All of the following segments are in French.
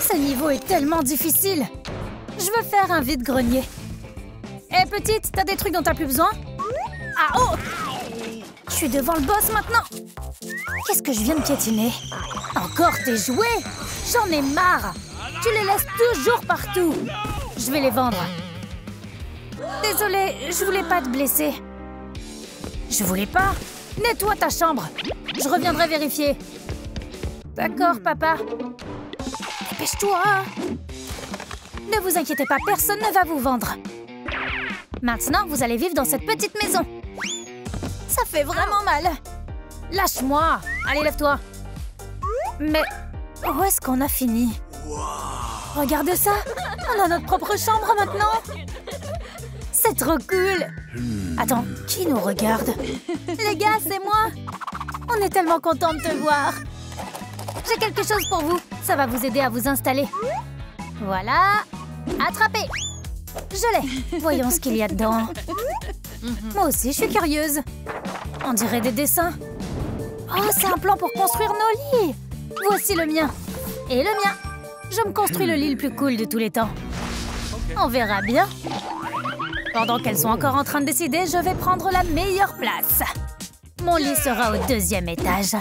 Ce niveau est tellement difficile. Je veux faire un vide-grenier. Hé, petite, t'as des trucs dont t'as plus besoin? Ah oh! Je suis devant le boss maintenant. Qu'est-ce que je viens de piétiner? Encore tes jouets? J'en ai marre. Tu les laisses toujours partout. Je vais les vendre. Désolée, je voulais pas te blesser. Je voulais pas. Nettoie ta chambre. Je reviendrai vérifier. D'accord, papa. Dépêche-toi. Ne vous inquiétez pas, personne ne va vous vendre. Maintenant, vous allez vivre dans cette petite maison. Ça fait vraiment mal. Lâche-moi. Allez, lève-toi. Mais où est-ce qu'on a fini? Regardez ça. On a notre propre chambre maintenant. C'est trop cool. Attends, qui nous regarde? Les gars, c'est moi. On est tellement contents de te voir. J'ai quelque chose pour vous. Ça va vous aider à vous installer. Voilà. Attrapez. Je l'ai. Voyons ce qu'il y a dedans. Moi aussi, je suis curieuse. On dirait des dessins. Oh, c'est un plan pour construire nos lits. Voici le mien. Et le mien. Je me construis le lit le plus cool de tous les temps. On verra bien. Pendant qu'elles sont encore en train de décider, je vais prendre la meilleure place. Mon lit sera au 2e étage.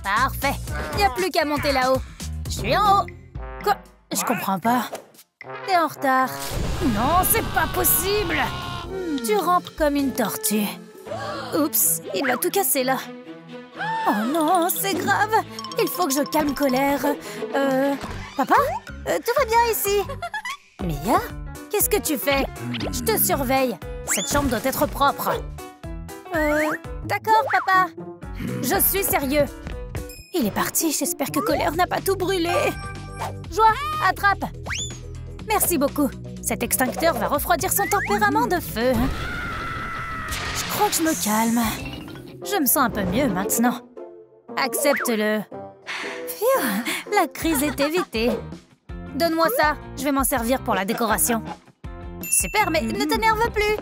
Parfait. Il n'y a plus qu'à monter là-haut. Je suis en haut. Quoi? Je comprends pas. T'es en retard. Non, c'est pas possible. Tu rampes comme une tortue. Oups, il va tout casser là. Oh non, c'est grave. Il faut que je calme colère. Papa? Tout va bien ici? Mia? Qu'est-ce que tu fais? Je te surveille. Cette chambre doit être propre. D'accord, papa. Je suis sérieux. Il est parti. J'espère que colère n'a pas tout brûlé. Joie, attrape. Merci beaucoup. Cet extincteur va refroidir son tempérament de feu. Je crois que je me calme. Je me sens un peu mieux maintenant. Accepte-le. Pfiou, la crise est évitée. Donne-moi ça. Je vais m'en servir pour la décoration. Super, mais ne t'énerve plus.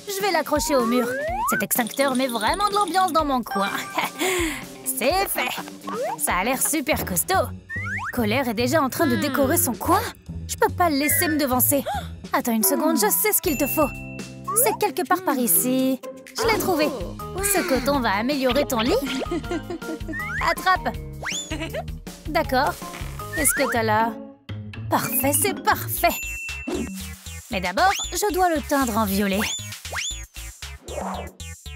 Je vais l'accrocher au mur. Cet extincteur met vraiment de l'ambiance dans mon coin. C'est fait. Ça a l'air super costaud. Colère est déjà en train de décorer son coin. Je peux pas le laisser me devancer. Attends une seconde, je sais ce qu'il te faut. C'est quelque part par ici. Je l'ai trouvé. Ce coton va améliorer ton lit. Attrape. D'accord. Qu'est-ce que t'as là? Parfait, c'est parfait. Mais d'abord, je dois le teindre en violet.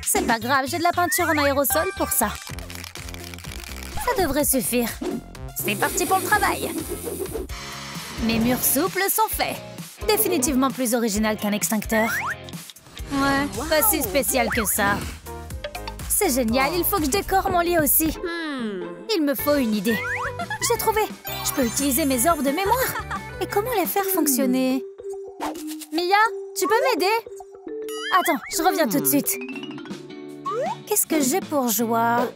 C'est pas grave, j'ai de la peinture en aérosol pour ça. Ça devrait suffire. C'est parti pour le travail. Mes murs souples sont faits. Définitivement plus original qu'un extincteur. Ouais, pas si spécial que ça. C'est génial, il faut que je décore mon lit aussi. Il me faut une idée. J'ai trouvé. Je peux utiliser mes orbes de mémoire. Et comment les faire fonctionner? Mia, tu peux m'aider? Attends, je reviens tout de suite. Qu'est-ce que j'ai pour Joie?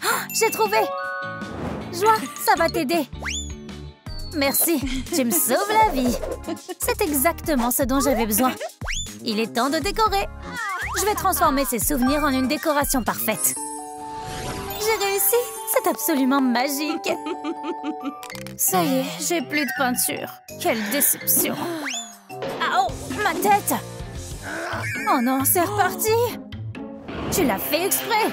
Oh, j'ai trouvé! Joie, ça va t'aider. Merci, tu me sauves la vie. C'est exactement ce dont j'avais besoin. Il est temps de décorer. Je vais transformer ces souvenirs en une décoration parfaite. J'ai réussi. C'est absolument magique. Ça y est, j'ai plus de peinture. Quelle déception. Ah oh, ma tête. Oh non, c'est reparti. Tu l'as fait exprès.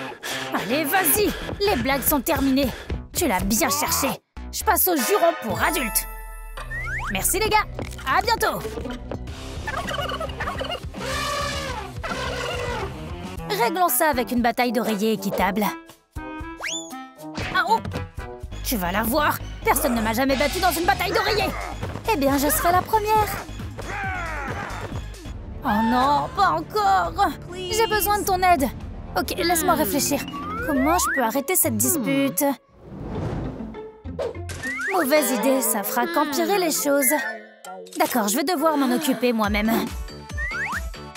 Allez, vas-y. Les blagues sont terminées. Tu l'as bien cherché. Je passe au juron pour adultes. Merci les gars. À bientôt. Réglons ça avec une bataille d'oreillers équitable. Ah oh! Tu vas la voir. Personne ne m'a jamais battu dans une bataille d'oreillers. Eh bien, je serai la première. Oh non, pas encore. J'ai besoin de ton aide. Ok, laisse-moi réfléchir. Comment je peux arrêter cette dispute? Mauvaise idée, ça fera qu'empirer les choses. D'accord, je vais devoir m'en occuper moi-même.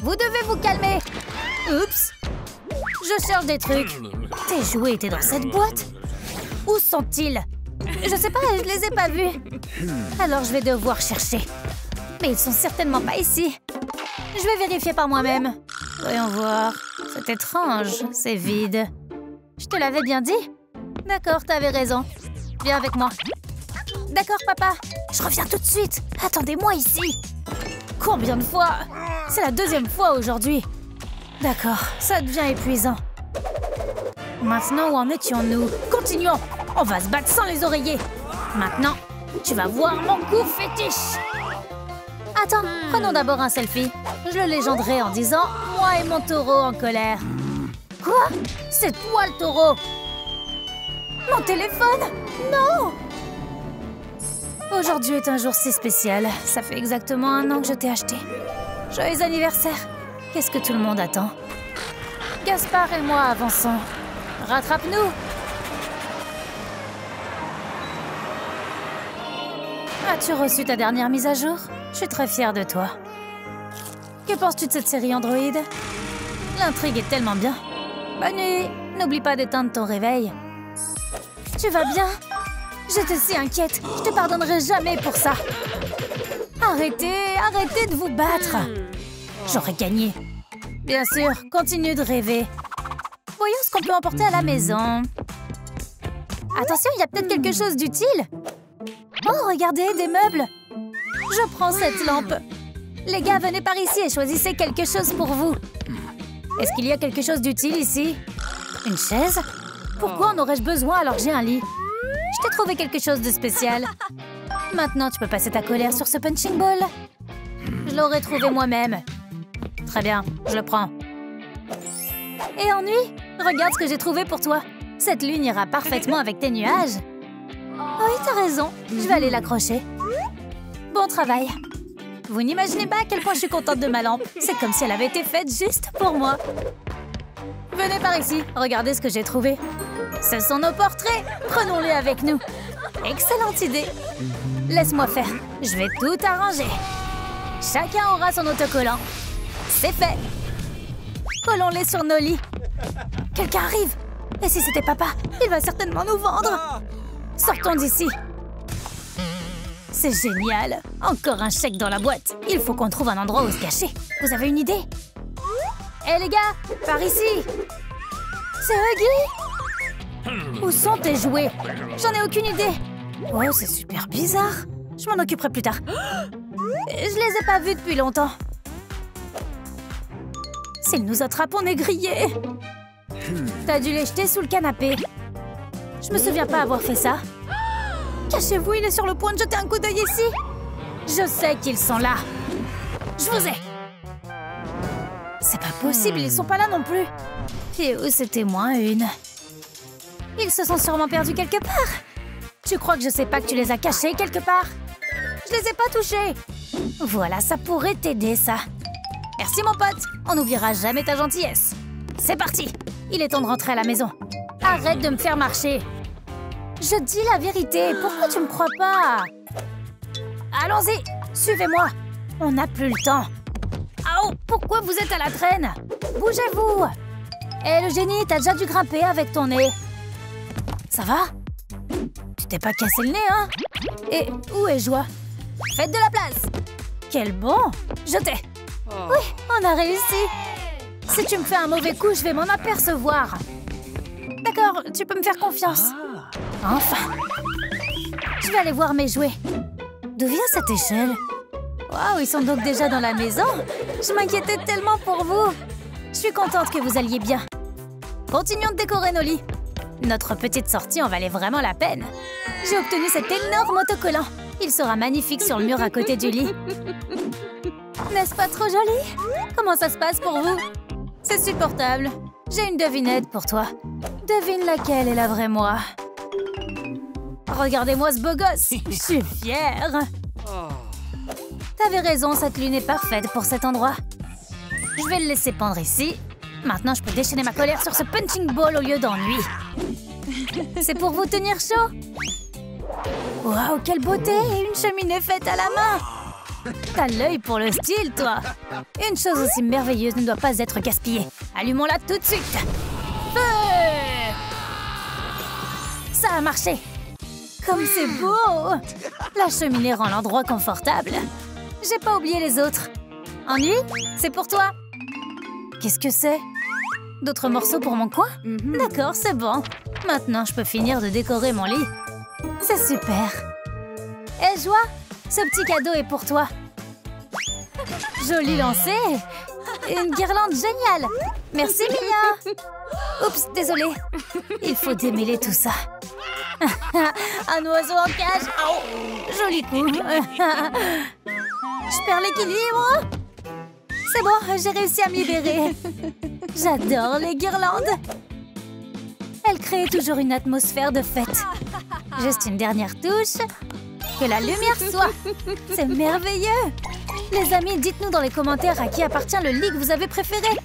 Vous devez vous calmer. Oups. Je cherche des trucs. Tes jouets étaient dans cette boîte? Où sont-ils? Je sais pas, je les ai pas vus. Alors je vais devoir chercher. Mais ils sont certainement pas ici. Je vais vérifier par moi-même. Voyons voir. C'est étrange, c'est vide. Je te l'avais bien dit. D'accord, t'avais raison. Viens avec moi. D'accord, papa. Je reviens tout de suite. Attendez-moi ici. Combien de fois? C'est la deuxième fois aujourd'hui. D'accord, ça devient épuisant. Maintenant, où en étions-nous? Continuons. On va se battre sans les oreillers. Maintenant, tu vas voir mon coup fétiche. Attends, prenons d'abord un selfie. Je le légenderai en disant « Moi et mon taureau en colère ». Quoi? C'est toi le taureau? Mon téléphone? Non! Aujourd'hui est un jour si spécial. Ça fait exactement 1 an que je t'ai acheté. Joyeux anniversaire! Qu'est-ce que tout le monde attend? Gaspard et moi avançons. Rattrape-nous! As-tu reçu ta dernière mise à jour? Je suis très fière de toi. Que penses-tu de cette série Android? L'intrigue est tellement bien. Bonne nuit! N'oublie pas d'éteindre ton réveil. Tu vas bien? J'étais si inquiète. Je te pardonnerai jamais pour ça. Arrêtez de vous battre. J'aurais gagné. Bien sûr, continue de rêver. Voyons ce qu'on peut emporter à la maison. Attention, il y a peut-être quelque chose d'utile. Oh, regardez, des meubles. Je prends cette lampe. Les gars, venez par ici et choisissez quelque chose pour vous. Est-ce qu'il y a quelque chose d'utile ici? Une chaise? Pourquoi en aurais-je besoin alors que j'ai un lit? Je t'ai trouvé quelque chose de spécial. Maintenant, tu peux passer ta colère sur ce punching ball. Je l'aurais trouvé moi-même. Très bien, je le prends. Et ennui? Regarde ce que j'ai trouvé pour toi. Cette lune ira parfaitement avec tes nuages. Oui, t'as raison. Je vais aller l'accrocher. Bon travail. Vous n'imaginez pas à quel point je suis contente de ma lampe. C'est comme si elle avait été faite juste pour moi. Venez par ici, regardez ce que j'ai trouvé. Ce sont nos portraits. Prenons-les avec nous. Excellente idée. Laisse-moi faire. Je vais tout arranger. Chacun aura son autocollant. C'est fait. Collons-les sur nos lits. Quelqu'un arrive. Et si c'était papa? Il va certainement nous vendre. Sortons d'ici. C'est génial. Encore un chèque dans la boîte. Il faut qu'on trouve un endroit où se cacher. Vous avez une idée? Hé les gars, par ici. C'est Huggy? Où sont tes jouets? J'en ai aucune idée. Oh, c'est super bizarre. Je m'en occuperai plus tard. Je les ai pas vus depuis longtemps. S'ils nous attrapent, on est grillés. T'as dû les jeter sous le canapé. Je me souviens pas avoir fait ça. Cachez-vous, il est sur le point de jeter un coup d'œil ici. Je sais qu'ils sont là. Je vous ai. C'est pas possible, ils sont pas là non plus. Et où c'était moins une. Ils se sont sûrement perdus quelque part. Tu crois que je sais pas que tu les as cachés quelque part? Je les ai pas touchés. Voilà, ça pourrait t'aider, ça. Merci, mon pote. On n'oubliera jamais ta gentillesse. C'est parti. Il est temps de rentrer à la maison. Arrête de me faire marcher. Je dis la vérité. Pourquoi tu me crois pas? Allons-y. Suivez-moi. On n'a plus le temps. Ah oh, pourquoi vous êtes à la traîne? Bougez-vous. Hé, le génie, t'as déjà dû grimper avec ton nez. Ça va? Tu t'es pas cassé le nez, hein? Et où est Joie? Faites de la place. Quel bon. Jetez. Oui, on a réussi. Si tu me fais un mauvais coup, je vais m'en apercevoir. D'accord, tu peux me faire confiance. Enfin. Je vais aller voir mes jouets. D'où vient cette échelle? Waouh, ils sont donc déjà dans la maison. Je m'inquiétais tellement pour vous. Je suis contente que vous alliez bien. Continuons de décorer nos lits. Notre petite sortie en valait vraiment la peine. J'ai obtenu cet énorme autocollant. Il sera magnifique sur le mur à côté du lit. N'est-ce pas trop joli? Comment ça se passe pour vous? C'est supportable. J'ai une devinette pour toi. Devine laquelle est la vraie moi. Regardez-moi ce beau gosse. Je suis fière. T'avais raison, cette lune est parfaite pour cet endroit. Je vais le laisser pendre ici. Maintenant, je peux déchaîner ma colère sur ce punching ball au lieu d'ennui. C'est pour vous tenir chaud. Waouh, quelle beauté! Une cheminée faite à la main. T'as l'œil pour le style, toi. Une chose aussi merveilleuse ne doit pas être gaspillée. Allumons-la tout de suite. Feu! Ça a marché. Comme c'est beau! La cheminée rend l'endroit confortable. J'ai pas oublié les autres. Ennui? C'est pour toi. Qu'est-ce que c'est? D'autres morceaux pour mon coin? D'accord, c'est bon. Maintenant, je peux finir de décorer mon lit. C'est super. Hé, Joie, ce petit cadeau est pour toi. Joli lancer. Une guirlande géniale. Merci, Mia. Oups, désolée. Il faut démêler tout ça. Un oiseau en cage. Oh, joli coup. Je perds l'équilibre. C'est bon, j'ai réussi à me libérer. J'adore les guirlandes. Elles créent toujours une atmosphère de fête. Juste une dernière touche. Que la lumière soit. C'est merveilleux. Les amis, dites-nous dans les commentaires à qui appartient le lit que vous avez préféré.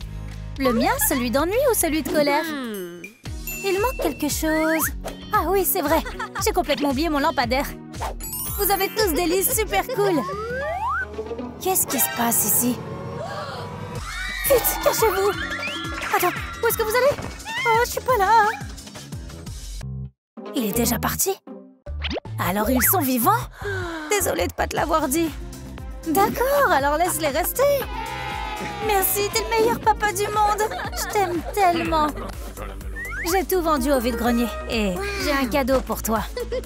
Le mien, celui d'ennui ou celui de colère? Il manque quelque chose. Ah oui, c'est vrai. J'ai complètement oublié mon lampadaire. Vous avez tous des lits super cool. Qu'est-ce qui se passe ici? Vite, cachez-vous. Attends, où est-ce que vous allez? Oh, je suis pas là. Il est déjà parti? Alors ils sont vivants? Désolée de pas te l'avoir dit. D'accord, alors laisse-les rester. Merci, t'es le meilleur papa du monde. Je t'aime tellement. J'ai tout vendu au vide-grenier et j'ai un cadeau pour toi. Mais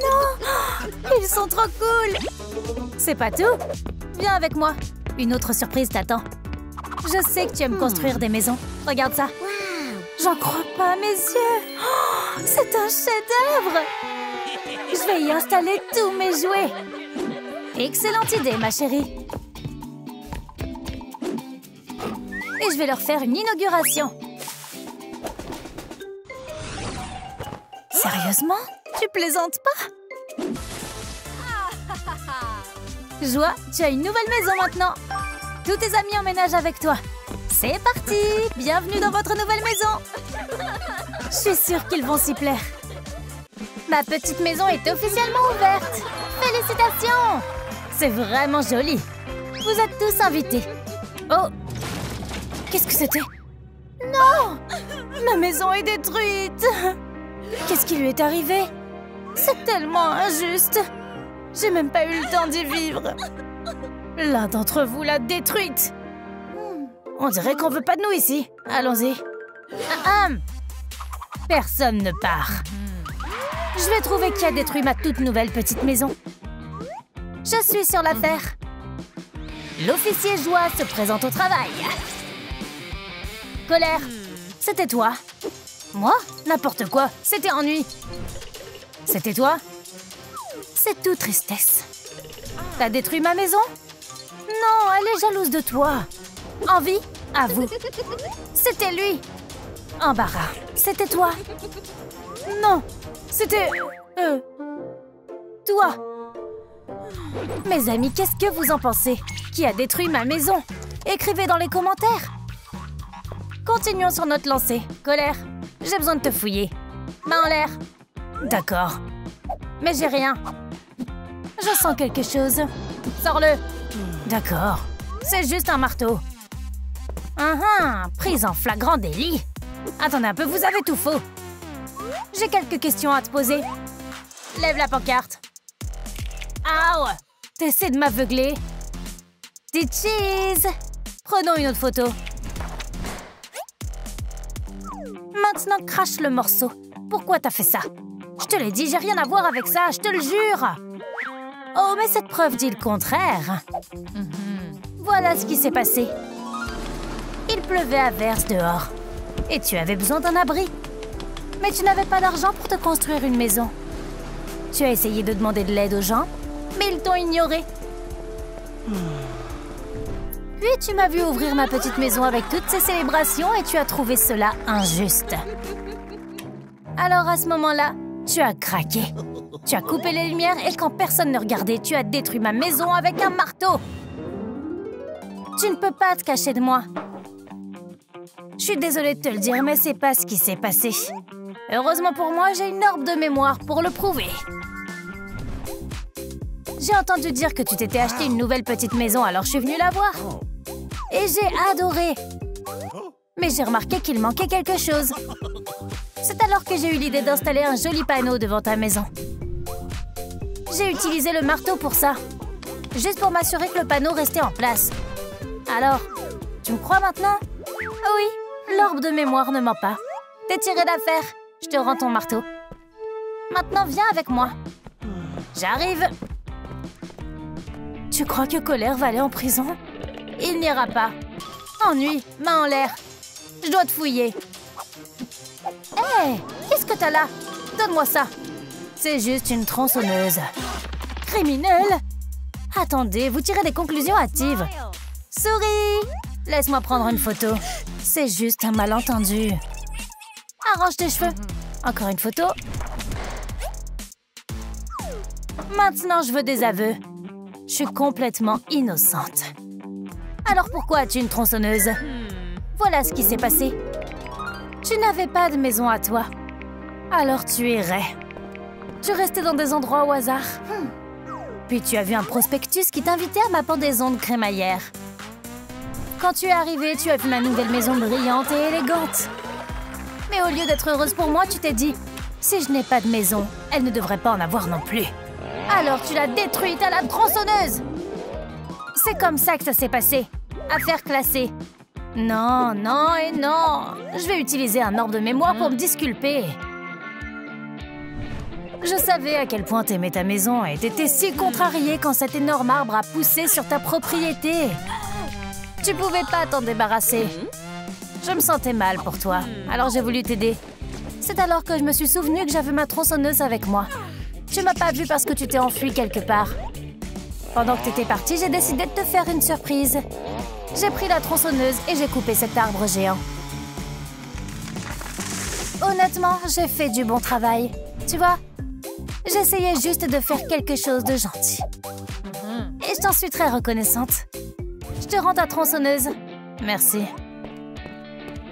non! Ils sont trop cool! C'est pas tout? Viens avec moi. Une autre surprise t'attend. Je sais que tu aimes construire des maisons. Regarde ça. J'en crois pas à mes yeux. Oh, c'est un chef-d'œuvre! Je vais y installer tous mes jouets. Excellente idée, ma chérie. Et je vais leur faire une inauguration. Sérieusement? Tu plaisantes pas? Joie, tu as une nouvelle maison maintenant. Tous tes amis emménagent avec toi. C'est parti! Bienvenue dans votre nouvelle maison. Je suis sûre qu'ils vont s'y plaire. Ma petite maison est officiellement ouverte. Félicitations! C'est vraiment joli. Vous êtes tous invités. Oh! Qu'est-ce que c'était? Non! Ma maison est détruite! Qu'est-ce qui lui est arrivé? C'est tellement injuste. J'ai même pas eu le temps d'y vivre. L'un d'entre vous l'a détruite. On dirait qu'on veut pas de nous ici. Allons-y. Personne ne part. Je vais trouver qui a détruit ma toute nouvelle petite maison. Je suis sur l'affaire. L'officier Joie se présente au travail. Colère, c'était toi. Moi? N'importe quoi, c'était ennui. C'était toi? C'est tout tristesse. T'as détruit ma maison? Non, elle est jalouse de toi. Envie? À vous. C'était lui. Embarras, c'était toi. Non, c'était... toi. Mes amis, qu'est-ce que vous en pensez? Qui a détruit ma maison? Écrivez dans les commentaires. Continuons sur notre lancée. Colère, j'ai besoin de te fouiller. Main en l'air. D'accord. Mais j'ai rien. Je sens quelque chose. Sors-le. D'accord. C'est juste un marteau. Prise en flagrant délit. Attendez un peu, vous avez tout faux. J'ai quelques questions à te poser. Lève la pancarte. Aouh! T'essaies de m'aveugler. Des cheese. Prenons une autre photo. Maintenant, crache le morceau. Pourquoi t'as fait ça? Je te l'ai dit, j'ai rien à voir avec ça, je te le jure. Oh, mais cette preuve dit le contraire. Voilà ce qui s'est passé. Il pleuvait à verse dehors. Et tu avais besoin d'un abri. Mais tu n'avais pas d'argent pour te construire une maison. Tu as essayé de demander de l'aide aux gens, mais ils t'ont ignoré. Puis tu m'as vu ouvrir ma petite maison avec toutes ces célébrations et tu as trouvé cela injuste. Alors à ce moment-là, tu as craqué. Tu as coupé les lumières et quand personne ne regardait, tu as détruit ma maison avec un marteau. Tu ne peux pas te cacher de moi. Je suis désolée de te le dire, mais c'est pas ce qui s'est passé. Heureusement pour moi, j'ai une orbe de mémoire pour le prouver. J'ai entendu dire que tu t'étais acheté une nouvelle petite maison, alors je suis venue la voir. Et j'ai adoré. Mais j'ai remarqué qu'il manquait quelque chose. C'est alors que j'ai eu l'idée d'installer un joli panneau devant ta maison. J'ai utilisé le marteau pour ça. Juste pour m'assurer que le panneau restait en place. Alors, tu me crois maintenant? Oui, l'orbe de mémoire ne ment pas. T'es tiré d'affaire. Je te rends ton marteau. Maintenant, viens avec moi. J'arrive. Tu crois que Colère va aller en prison? Il n'ira pas. Ennui, main en l'air. Je dois te fouiller. Hé, qu'est-ce que t'as là? Donne-moi ça. C'est juste une tronçonneuse. Criminel! Attendez, vous tirez des conclusions hâtives. Souris! Laisse-moi prendre une photo. C'est juste un malentendu. Arrange tes cheveux. Encore une photo. Maintenant, je veux des aveux. Je suis complètement innocente. Alors pourquoi as-tu une tronçonneuse? Voilà ce qui s'est passé. Tu n'avais pas de maison à toi. Alors tu errais. Tu restais dans des endroits au hasard. Puis tu as vu un prospectus qui t'invitait à ma pendaison de crémaillère. Quand tu es arrivée, tu as vu ma nouvelle maison brillante et élégante. Mais au lieu d'être heureuse pour moi, tu t'es dit « Si je n'ai pas de maison, elle ne devrait pas en avoir non plus. » Alors tu l'as détruite à la tronçonneuse. C'est comme ça que ça s'est passé. Affaire classée. Non, non et non. Je vais utiliser un orbe de mémoire pour me disculper. Je savais à quel point t'aimais ta maison et t'étais si contrariée quand cet énorme arbre a poussé sur ta propriété. Tu pouvais pas t'en débarrasser. Je me sentais mal pour toi, alors j'ai voulu t'aider. C'est alors que je me suis souvenu que j'avais ma tronçonneuse avec moi. Tu m'as pas vue parce que tu t'es enfui quelque part. Pendant que t'étais partie, j'ai décidé de te faire une surprise. J'ai pris la tronçonneuse et j'ai coupé cet arbre géant. Honnêtement, j'ai fait du bon travail. Tu vois, j'essayais juste de faire quelque chose de gentil. Et je t'en suis très reconnaissante. Je te rends ta tronçonneuse. Merci.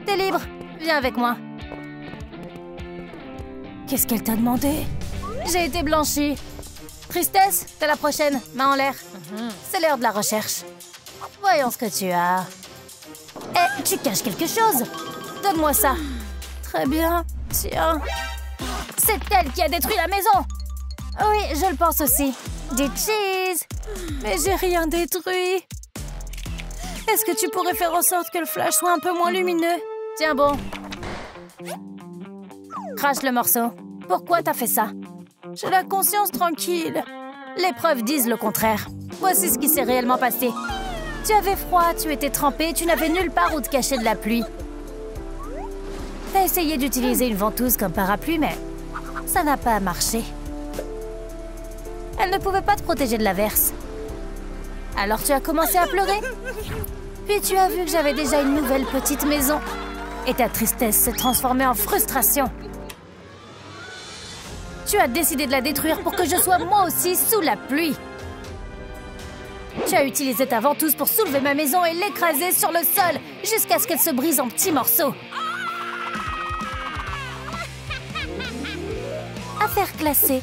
T'es libre. Viens avec moi. Qu'est-ce qu'elle t'a demandé? J'ai été blanchie. Tristesse, t'es la prochaine. Main en l'air. C'est l'heure de la recherche. Voyons ce que tu as. Eh, tu caches quelque chose. Donne-moi ça. Très bien. Tiens. C'est elle qui a détruit la maison. Oui, je le pense aussi. Du cheese. Mais j'ai rien détruit. Est-ce que tu pourrais faire en sorte que le flash soit un peu moins lumineux? Tiens bon. Crache le morceau. Pourquoi t'as fait ça? J'ai la conscience tranquille. Les preuves disent le contraire. Voici ce qui s'est réellement passé. Tu avais froid, tu étais trempé, tu n'avais nulle part où te cacher de la pluie. T'as essayé d'utiliser une ventouse comme parapluie, mais ça n'a pas marché. Elle ne pouvait pas te protéger de l'averse. Alors tu as commencé à pleurer. Puis tu as vu que j'avais déjà une nouvelle petite maison. Et ta tristesse s'est transformée en frustration. Tu as décidé de la détruire pour que je sois moi aussi sous la pluie. Tu as utilisé ta ventouse pour soulever ma maison et l'écraser sur le sol jusqu'à ce qu'elle se brise en petits morceaux. Affaire classée.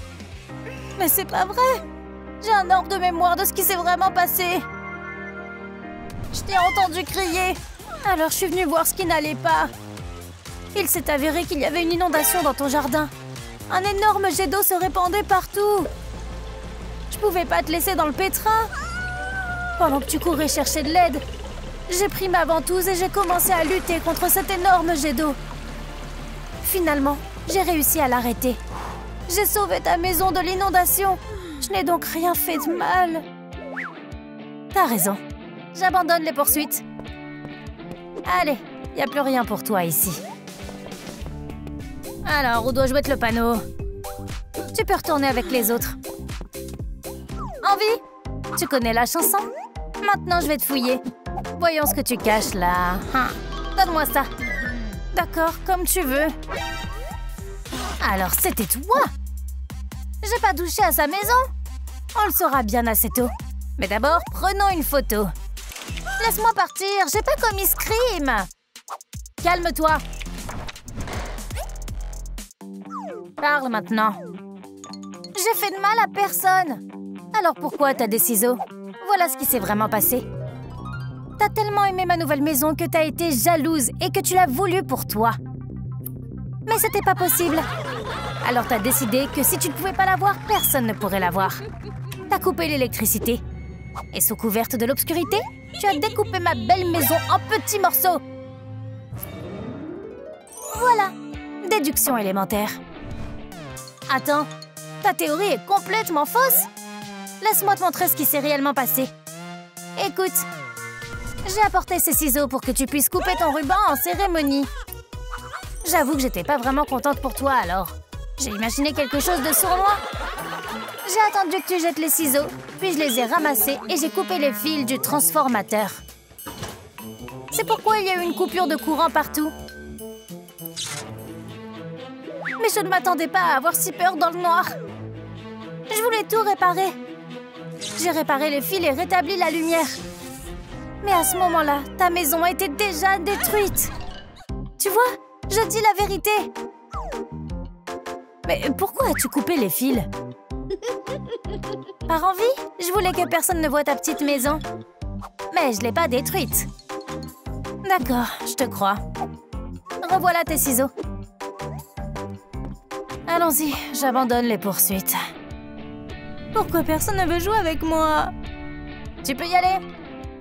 Mais c'est pas vrai. J'ai un orbe de mémoire de ce qui s'est vraiment passé. Je t'ai entendu crier. Alors je suis venue voir ce qui n'allait pas. Il s'est avéré qu'il y avait une inondation dans ton jardin. Un énorme jet d'eau se répandait partout. Je pouvais pas te laisser dans le pétrin. Pendant que tu courais chercher de l'aide, j'ai pris ma ventouse et j'ai commencé à lutter contre cet énorme jet d'eau. Finalement, j'ai réussi à l'arrêter. J'ai sauvé ta maison de l'inondation. Je n'ai donc rien fait de mal. T'as raison. J'abandonne les poursuites. Allez, il n'y a plus rien pour toi ici. Alors, où dois-je mettre le panneau? Tu peux retourner avec les autres. Envie? Tu connais la chanson? Maintenant, je vais te fouiller. Voyons ce que tu caches là. Donne-moi ça. D'accord, comme tu veux. Alors, c'était toi? J'ai pas touché à sa maison? On le saura bien assez tôt. Mais d'abord, prenons une photo. Laisse-moi partir, j'ai pas commis ce crime. Calme-toi. Parle maintenant. J'ai fait de mal à personne. Alors pourquoi t'as des ciseaux? Voilà ce qui s'est vraiment passé. T'as tellement aimé ma nouvelle maison que t'as été jalouse et que tu l'as voulu pour toi. Mais c'était pas possible. Alors t'as décidé que si tu ne pouvais pas l'avoir, personne ne pourrait l'avoir. T'as coupé l'électricité. Et sous couverte de l'obscurité, tu as découpé ma belle maison en petits morceaux. Voilà, déduction élémentaire. Attends, ta théorie est complètement fausse. laisse-moi te montrer ce qui s'est réellement passé. Écoute, j'ai apporté ces ciseaux pour que tu puisses couper ton ruban en cérémonie. J'avoue que j'étais pas vraiment contente pour toi alors. J'ai imaginé quelque chose de sournois. J'ai attendu que tu jettes les ciseaux, puis je les ai ramassés et j'ai coupé les fils du transformateur. C'est pourquoi il y a eu une coupure de courant partout. Mais je ne m'attendais pas à avoir si peur dans le noir. Je voulais tout réparer. J'ai réparé les fils et rétabli la lumière. Mais à ce moment-là, ta maison était déjà détruite. Tu vois, je dis la vérité. Mais pourquoi as-tu coupé les fils? Par envie, je voulais que personne ne voie ta petite maison. Mais je ne l'ai pas détruite. D'accord, je te crois. Revoilà tes ciseaux. Allons-y, j'abandonne les poursuites. Pourquoi personne ne veut jouer avec moi? Tu peux y aller.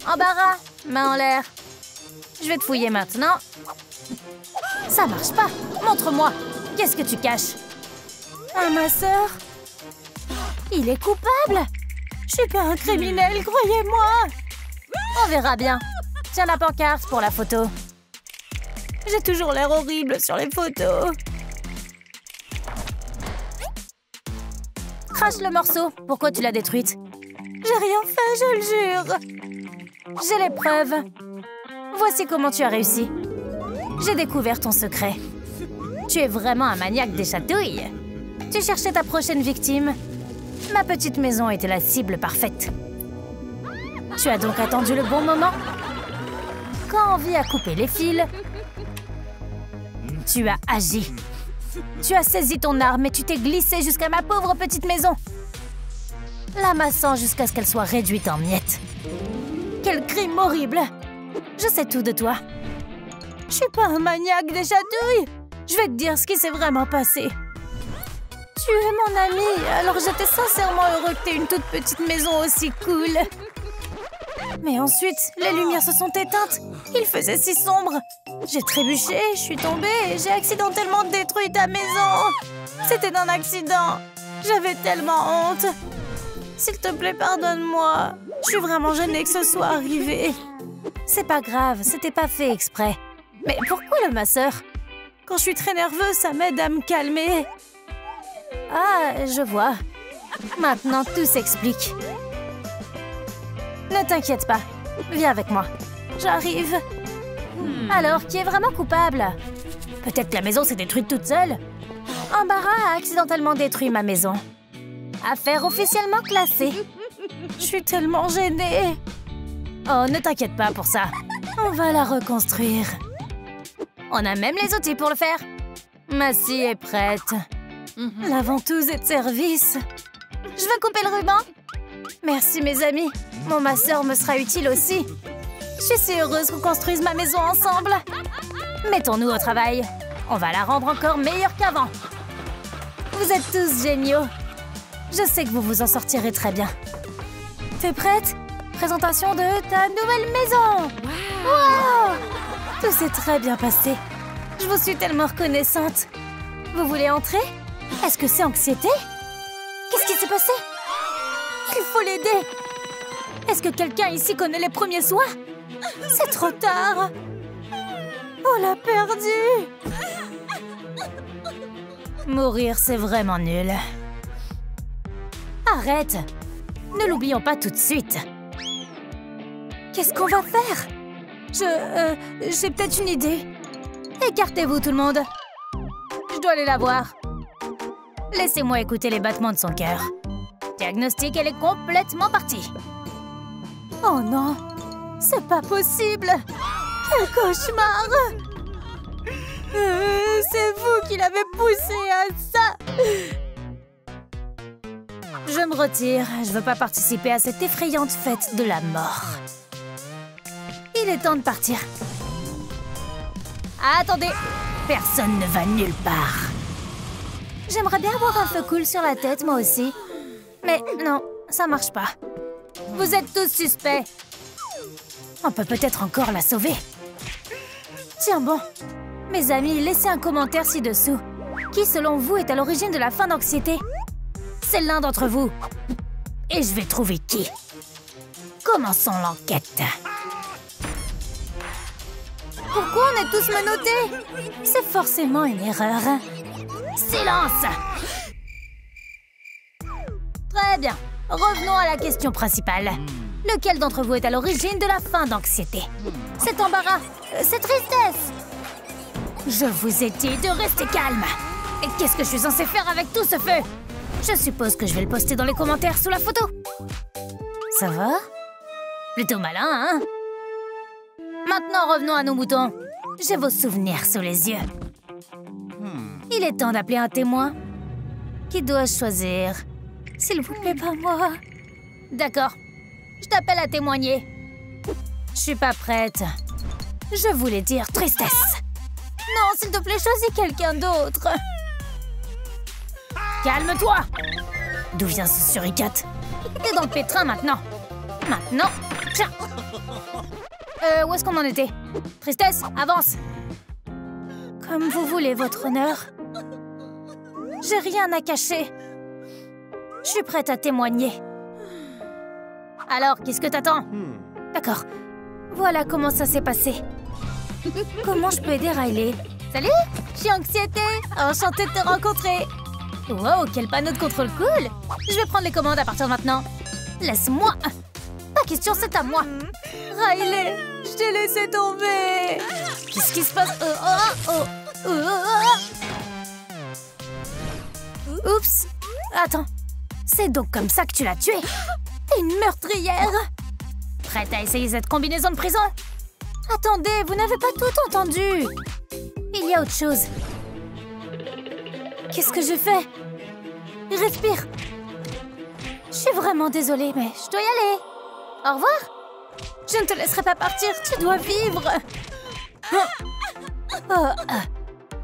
Embarras, main en l'air. Je vais te fouiller maintenant. Ça marche pas. Montre-moi. Qu'est-ce que tu caches? Un masseur? Il est coupable? Je suis pas un criminel, croyez-moi. On verra bien. Tiens la pancarte pour la photo. J'ai toujours l'air horrible sur les photos. Crache le morceau. Pourquoi tu l'as détruite? J'ai rien fait, je le jure. J'ai les preuves. Voici comment tu as réussi. J'ai découvert ton secret. Tu es vraiment un maniaque des chatouilles. Tu cherchais ta prochaine victime. Ma petite maison était la cible parfaite. Tu as donc attendu le bon moment. Quand Envie a coupé les fils, tu as agi. Tu as saisi ton arme et tu t'es glissé jusqu'à ma pauvre petite maison, l'amassant jusqu'à ce qu'elle soit réduite en miettes. Quel crime horrible! Je sais tout de toi. Je suis pas un maniaque des chatouilles. Je vais te dire ce qui s'est vraiment passé. Tu es mon ami, alors j'étais sincèrement heureux que tu aies une toute petite maison aussi cool. Mais ensuite, les lumières se sont éteintes. Il faisait si sombre. J'ai trébuché, je suis tombée et j'ai accidentellement détruit ta maison. C'était un accident. J'avais tellement honte. S'il te plaît, pardonne-moi. Je suis vraiment gênée que ce soit arrivé. C'est pas grave, c'était pas fait exprès. Mais pourquoi le masseur? Quand je suis très nerveuse, ça m'aide à me calmer. Ah, je vois. Maintenant, tout s'explique. Ne t'inquiète pas. Viens avec moi. J'arrive. Alors, qui est vraiment coupable? Peut-être que la maison s'est détruite toute seule. Embarras a accidentellement détruit ma maison. Affaire officiellement classée. Je suis tellement gênée. Oh, ne t'inquiète pas pour ça. On va la reconstruire. On a même les outils pour le faire. Ma scie est prête. La ventouse est de service. Je vais couper le ruban. Merci, mes amis. Mon masseur me sera utile aussi. Je suis si heureuse qu'on construise ma maison ensemble. Mettons-nous au travail. On va la rendre encore meilleure qu'avant. Vous êtes tous géniaux. Je sais que vous vous en sortirez très bien. T'es prête? Présentation de ta nouvelle maison. Wow! Tout s'est très bien passé. Je vous suis tellement reconnaissante. Vous voulez entrer? Est-ce que c'est anxiété? Qu'est-ce qui s'est passé? Il faut l'aider. Est-ce que quelqu'un ici connaît les premiers soins? C'est trop tard. On l'a perdu. Mourir, c'est vraiment nul. Arrête. Ne l'oublions pas tout de suite. Qu'est-ce qu'on va faire? J'ai peut-être une idée. Écartez-vous, tout le monde. Je dois aller la voir. Laissez-moi écouter les battements de son cœur. Diagnostic, elle est complètement partie. Oh non, c'est pas possible. Quel cauchemar. C'est vous qui l'avez poussé à ça. Je me retire. Je veux pas participer à cette effrayante fête de la mort. Il est temps de partir. Attendez, personne ne va nulle part. J'aimerais bien avoir un feu cool sur la tête, moi aussi. Mais non, ça marche pas. Vous êtes tous suspects. On peut peut-être encore la sauver. Tiens bon. Mes amis, laissez un commentaire ci-dessous. Qui, selon vous, est à l'origine de la fin d'anxiété? C'est l'un d'entre vous. et je vais trouver qui. Commençons l'enquête. Pourquoi on est tous menottés? C'est forcément une erreur. Silence! Très bien. Revenons à la question principale. Lequel d'entre vous est à l'origine de la fin d'anxiété? Cet embarras, cette tristesse. Je vous ai dit de rester calme. Et qu'est-ce que je suis censée faire avec tout ce feu? Je suppose que je vais le poster dans les commentaires sous la photo. Ça va? Plutôt malin, hein? Maintenant, revenons à nos moutons. J'ai vos souvenirs sous les yeux. Il est temps d'appeler un témoin. Qui dois-je choisir? S'il vous plaît, pas moi. D'accord. Je t'appelle à témoigner. Je suis pas prête. Je voulais dire tristesse. Non, s'il te plaît, choisis quelqu'un d'autre. Calme-toi. D'où vient ce suricate? T'es dans le pétrin maintenant. Maintenant, tiens. Où est-ce qu'on en était? Tristesse, avance. Comme vous voulez, votre honneur. J'ai rien à cacher. Je suis prête à témoigner. Alors, qu'est-ce que t'attends? D'accord. Voilà comment ça s'est passé. Comment je peux aider Riley? Salut, je suis Anxiété. Enchantée de te rencontrer. Wow, quel panneau de contrôle cool. Je vais prendre les commandes à partir de maintenant. Laisse-moi. Pas question, c'est à moi. Riley, je t'ai laissé tomber. Qu'est-ce qui se passe? Oups. Attends. C'est donc comme ça que tu l'as tuée? T'es une meurtrière. Prête à essayer cette combinaison de prison? Attendez, vous n'avez pas tout entendu. Il y a autre chose. Qu'est-ce que je fais? Respire. Je suis vraiment désolée, mais je dois y aller. Au revoir. Je ne te laisserai pas partir, tu dois vivre.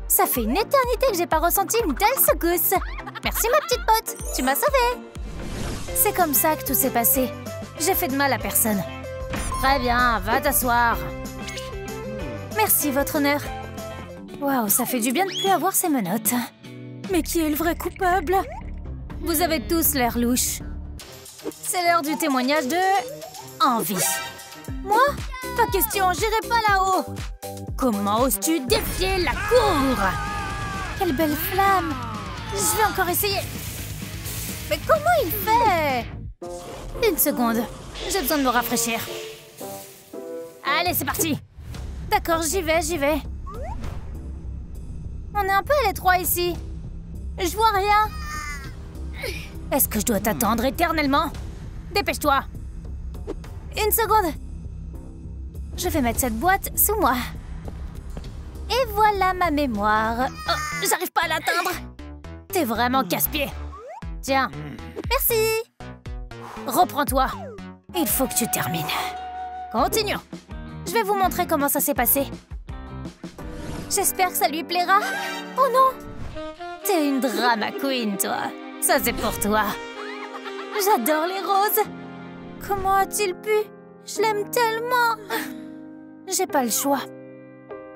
Ça fait une éternité que j'ai pas ressenti une telle secousse. Merci ma petite pote, tu m'as sauvée. C'est comme ça que tout s'est passé. J'ai fait de mal à personne. Très bien, va t'asseoir. Merci, votre honneur. Waouh, ça fait du bien de plus avoir ces menottes. Mais qui est le vrai coupable? Vous avez tous l'air louche. C'est l'heure du témoignage de... Envie. Moi? Pas question, j'irai pas là-haut. Comment oses-tu défier la cour? Quelle belle flamme. Je vais encore essayer. Mais comment il fait? Une seconde. J'ai besoin de me rafraîchir. Allez, c'est parti. D'accord, j'y vais. On est un peu à l'étroit ici. Je vois rien. Est-ce que je dois t'attendre éternellement? Dépêche-toi. Une seconde. Je vais mettre cette boîte sous moi. Et voilà ma mémoire. Oh, j'arrive pas à l'atteindre. T'es vraiment casse-pied. Tiens. Merci. Reprends-toi. Il faut que tu termines. Continuons. Je vais vous montrer comment ça s'est passé. J'espère que ça lui plaira. Oh non! T'es une drama queen, toi. Ça, c'est pour toi. J'adore les roses. Comment a-t-il pu? Je l'aime tellement. J'ai pas le choix.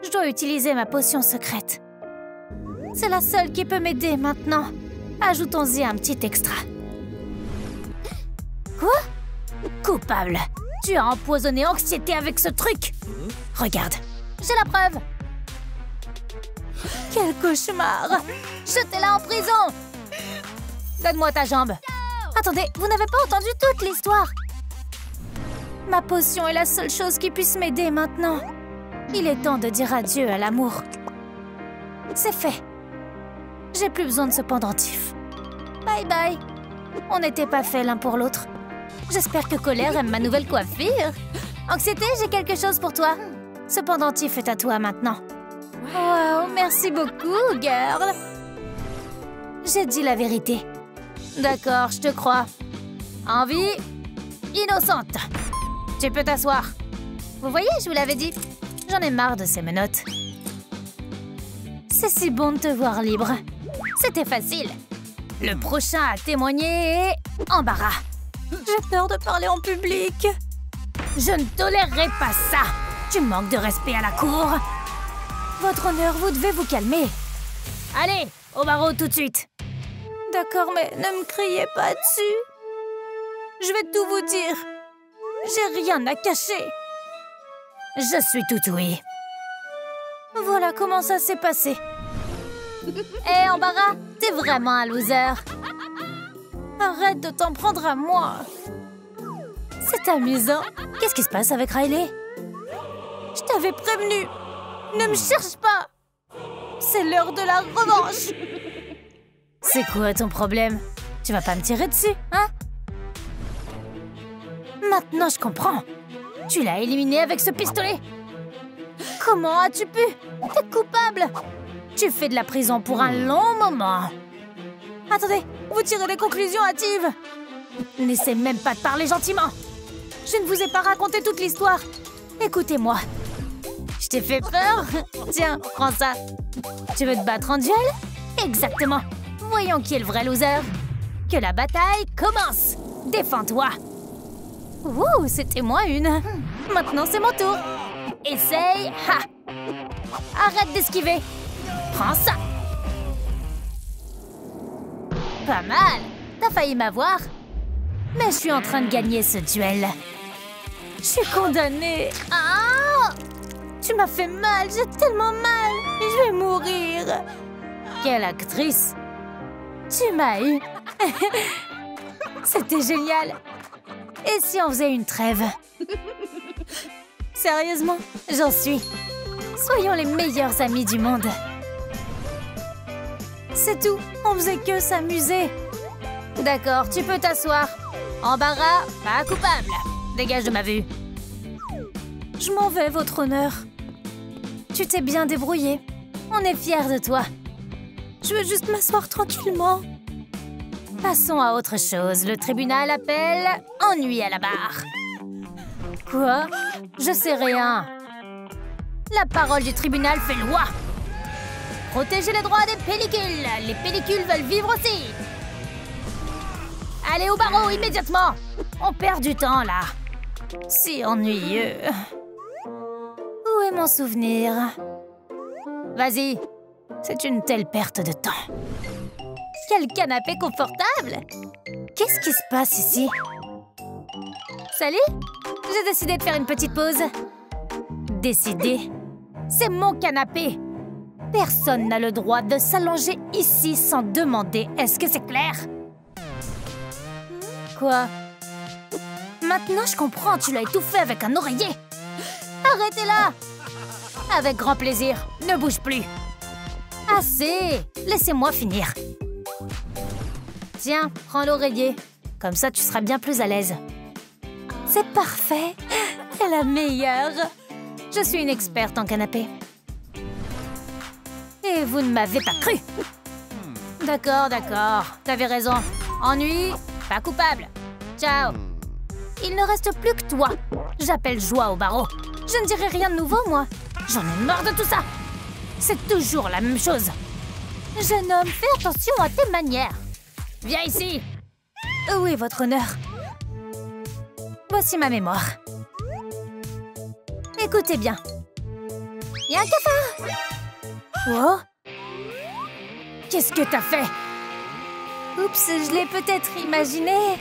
Je dois utiliser ma potion secrète. C'est la seule qui peut m'aider maintenant. Ajoutons-y un petit extra. Quoi? Coupable. Tu as empoisonné Anxiété avec ce truc. Regarde, j'ai la preuve. Quel cauchemar. Jetez-la en prison. Donne-moi ta jambe. Attendez, vous n'avez pas entendu toute l'histoire. Ma potion est la seule chose qui puisse m'aider maintenant. Il est temps de dire adieu à l'amour. C'est fait. J'ai plus besoin de ce pendentif. Bye bye. On n'était pas faits l'un pour l'autre. J'espère que Colère aime ma nouvelle coiffure. Anxiété, j'ai quelque chose pour toi. Ce pendentif est à toi maintenant. Wow, merci beaucoup, girl. J'ai dit la vérité. D'accord, je te crois. Envie innocente. Tu peux t'asseoir. Vous voyez, je vous l'avais dit. J'en ai marre de ces menottes. C'est si bon de te voir libre. C'était facile. Le prochain à témoigner est Embarras. J'ai peur de parler en public. Je ne tolérerai pas ça. Tu manques de respect à la cour. Votre honneur, vous devez vous calmer. Allez, au barreau tout de suite. D'accord, mais ne me criez pas dessus. Je vais tout vous dire. J'ai rien à cacher. Je suis tout ouïe. Voilà comment ça s'est passé. Hé, Embarras, t'es vraiment un loser. Arrête de t'en prendre à moi. C'est amusant. Qu'est-ce qui se passe avec Riley? Je t'avais prévenu. Ne me cherche pas. C'est l'heure de la revanche. C'est quoi ton problème? Tu vas pas me tirer dessus, hein? Maintenant, je comprends. Tu l'as éliminé avec ce pistolet. Comment as-tu pu? T'es coupable. Tu fais de la prison pour un long moment. Attendez, vous tirez des conclusions hâtives. N'essaie même pas de parler gentiment. Je ne vous ai pas raconté toute l'histoire. Écoutez-moi. Je t'ai fait peur? Tiens, prends ça. Tu veux te battre en duel? Exactement. Voyons qui est le vrai loser. Que la bataille commence. Défends-toi. Ouh, c'était moi une. Maintenant, c'est mon tour. Essaye. Ha! Arrête d'esquiver. Prends ça. Pas mal. T'as failli m'avoir. Mais je suis en train de gagner ce duel. Je suis condamnée. Ah! Tu m'as fait mal. J'ai tellement mal. Je vais mourir. Quelle actrice. Tu m'as eu. C'était génial. Et si on faisait une trêve? Sérieusement, j'en suis. Soyons les meilleurs amis du monde. C'est tout, on faisait que s'amuser. D'accord, tu peux t'asseoir. Embarras, pas coupable. Dégage de ma vue. Je m'en vais, votre honneur. Tu t'es bien débrouillé. On est fiers de toi. Je veux juste m'asseoir tranquillement. Passons à autre chose. Le tribunal appelle ennui à la barre. Quoi? Je sais rien. La parole du tribunal fait loi. Protéger les droits des pellicules. Les pellicules veulent vivre aussi. Allez au barreau immédiatement. On perd du temps là. Si ennuyeux. Où est mon souvenir? Vas-y. C'est une telle perte de temps. Quel canapé confortable! Qu'est-ce qui se passe ici? Salut! J'ai décidé de faire une petite pause. Décidé? C'est mon canapé! Personne n'a le droit de s'allonger ici sans demander. Est-ce que c'est clair? Quoi? Maintenant, je comprends. Tu l'as étouffé avec un oreiller. Arrêtez-la! Avec grand plaisir. Ne bouge plus. Assez! Laissez-moi finir. Tiens, prends l'oreiller. Comme ça, tu seras bien plus à l'aise. C'est parfait. C'est la meilleure. Je suis une experte en canapé. Et vous ne m'avez pas cru. D'accord, d'accord. T'avais raison. Ennui, pas coupable. Ciao. Il ne reste plus que toi. J'appelle Joie au barreau. Je ne dirai rien de nouveau, moi. J'en ai marre de tout ça. C'est toujours la même chose. Jeune homme, fais attention à tes manières. Viens ici. Oui, votre honneur. Voici ma mémoire. Écoutez bien. Il y a un cafard. Oh. Qu'est-ce que t'as fait? Oups, je l'ai peut-être imaginé.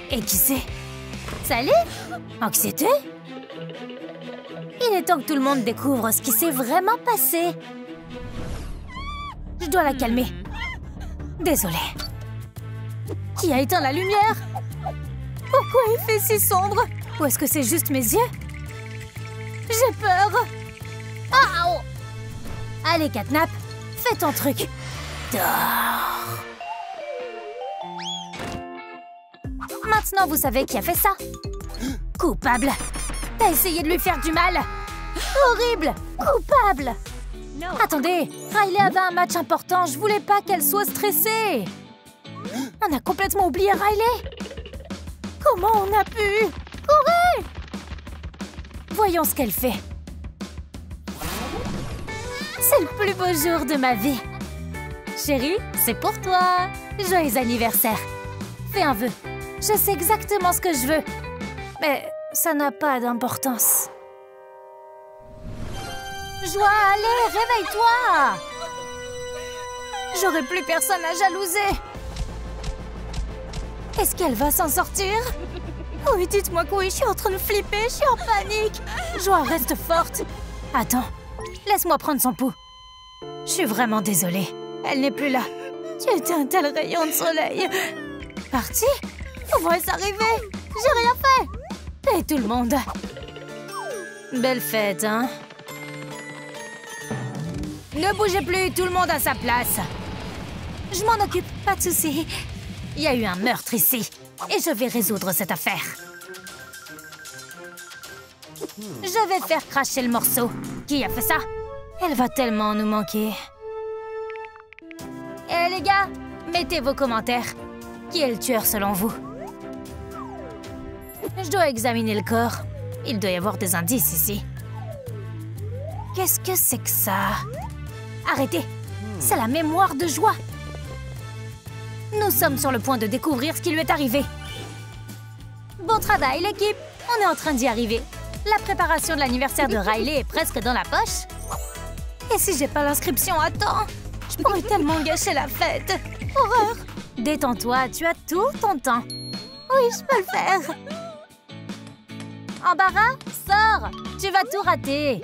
Et qui c'est? Salut. Anxiété? Il est temps que tout le monde découvre ce qui s'est vraiment passé. Je dois la calmer. Désolée. Qui a éteint la lumière? Pourquoi il fait si sombre? Ou est-ce que c'est juste mes yeux? J'ai peur. Ah, oh. Allez, Catnap, fais ton truc. Dors. Maintenant, vous savez qui a fait ça. Coupable. T'as essayé de lui faire du mal. Horrible. Coupable. Attendez, Riley avait un match important. Je voulais pas qu'elle soit stressée. On a complètement oublié Riley. Comment on a pu? Courez! Voyons ce qu'elle fait. C'est le plus beau jour de ma vie. Chérie, c'est pour toi. Joyeux anniversaire. Fais un vœu. Je sais exactement ce que je veux. Mais ça n'a pas d'importance. Joie, allez, réveille-toi! J'aurai plus personne à jalouser. Est-ce qu'elle va s'en sortir? Oui, dites-moi que oui, je suis en train de flipper, je suis en panique. Joie, reste forte. Attends, laisse-moi prendre son pouls. Je suis vraiment désolée. Elle n'est plus là. Tu étais un tel rayon de soleil. Parti? Comment est-ce arrivé? J'ai rien fait. Et tout le monde. Belle fête, hein? Ne bougez plus, tout le monde à sa place. Je m'en occupe, pas de souci. Il y a eu un meurtre ici. Et je vais résoudre cette affaire. Je vais faire cracher le morceau. Qui a fait ça? Elle va tellement nous manquer. Eh les gars, mettez vos commentaires. Qui est le tueur selon vous? Je dois examiner le corps. Il doit y avoir des indices ici. Qu'est-ce que c'est que ça? Arrêtez! C'est la mémoire de Joie. Nous sommes sur le point de découvrir ce qui lui est arrivé. Bon travail, l'équipe! On est en train d'y arriver. La préparation de l'anniversaire de Riley est presque dans la poche. Et si j'ai pas l'inscription à temps? Je pourrais tellement gâcher la fête. Horreur! Détends-toi, tu as tout ton temps. Oui, je peux le faire. Embarras, sors! Tu vas tout rater.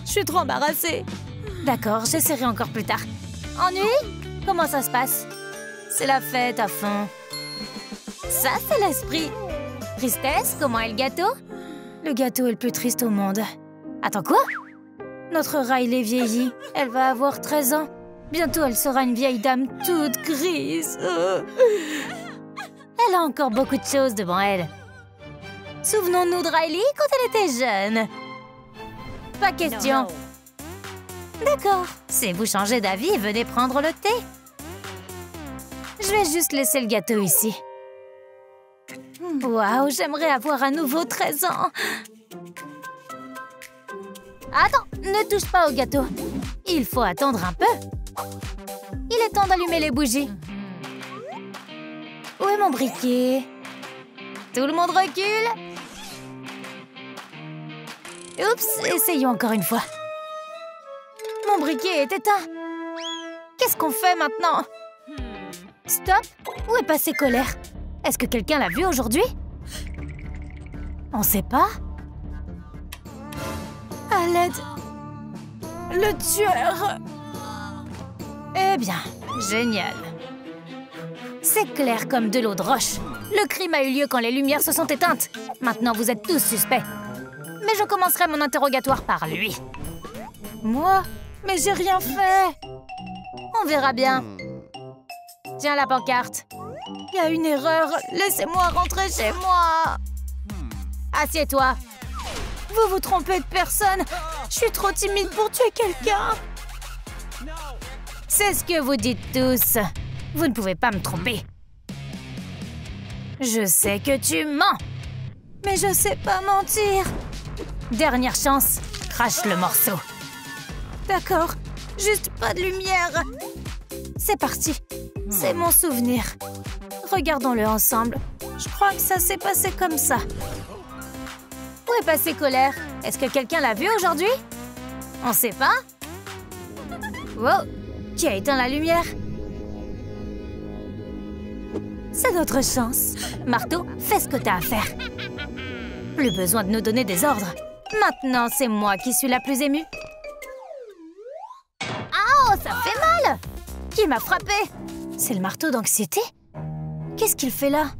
Je suis trop embarrassée. D'accord, j'essaierai encore plus tard. Ennui? Comment ça se passe? C'est la fête à fond. Ça, c'est l'esprit. Tristesse, comment est le gâteau? Le gâteau est le plus triste au monde. Attends, quoi? Notre Riley vieillit. Elle va avoir 13 ans. Bientôt, elle sera une vieille dame toute grise. Elle a encore beaucoup de choses devant elle. Souvenons-nous de Riley quand elle était jeune. Pas question. D'accord. Si vous changez d'avis, venez prendre le thé. Je vais juste laisser le gâteau ici. Waouh, j'aimerais avoir à nouveau 13 ans. Attends, ne touche pas au gâteau. Il faut attendre un peu. Il est temps d'allumer les bougies. Où est mon briquet? Tout le monde recule. Oups, essayons encore une fois. Mon briquet est éteint. Qu'est-ce qu'on fait maintenant? Stop! Où est passé Colère? Est-ce que quelqu'un l'a vu aujourd'hui? On sait pas? À l'aide! Le tueur! Eh bien, génial. C'est clair comme de l'eau de roche. Le crime a eu lieu quand les lumières se sont éteintes. Maintenant, vous êtes tous suspects. Mais je commencerai mon interrogatoire par lui. Moi? Mais j'ai rien fait! On verra bien. Tiens la pancarte. Il y a une erreur. Laissez-moi rentrer chez moi. Assieds-toi. Vous vous trompez de personne. Je suis trop timide pour tuer quelqu'un. C'est ce que vous dites tous. Vous ne pouvez pas me tromper. Je sais que tu mens. Mais je sais pas mentir. Dernière chance. Crache le morceau. D'accord. Juste pas de lumière. C'est parti. C'est mon souvenir. Regardons-le ensemble. Je crois que ça s'est passé comme ça. Où est passé Colère? Est-ce que quelqu'un l'a vu aujourd'hui? On sait pas? Wow! Qui a éteint la lumière? C'est notre chance. Marteau, fais ce que t'as à faire. Plus besoin de nous donner des ordres. Maintenant, c'est moi qui suis la plus émue. Ah, ça fait mal! Qui m'a frappé? C'est le marteau d'anxiété? Qu'est-ce qu'il fait là?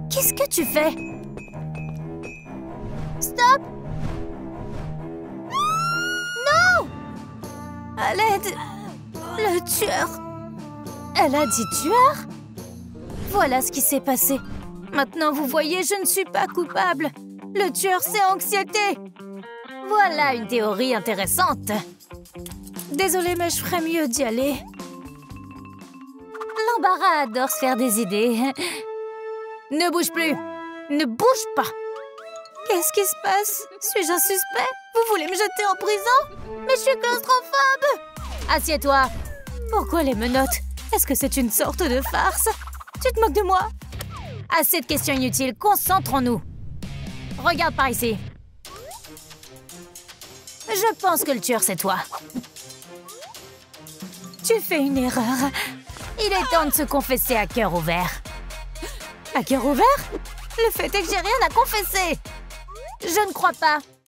Qu'est-ce que tu fais? Stop! Non! À l'aide! Le tueur! Elle a dit tueur? Voilà ce qui s'est passé. Maintenant, vous voyez, je ne suis pas coupable. Le tueur, c'est anxiété. Voilà une théorie intéressante. Désolée, mais je ferais mieux d'y aller. L'embarras adore se faire des idées. Ne bouge plus. Ne bouge pas. Qu'est-ce qui se passe? Suis-je un suspect? Vous voulez me jeter en prison? Mais je suis claustrophobe. Assieds-toi. Pourquoi les menottes? Est-ce que c'est une sorte de farce? Tu te moques de moi? Assez de questions inutiles. Concentrons-nous. Regarde par ici. Je pense que le tueur, c'est toi. Tu fais une erreur. Il est temps de se confesser à cœur ouvert. À cœur ouvert? Le fait est que j'ai rien à confesser. Je ne crois pas.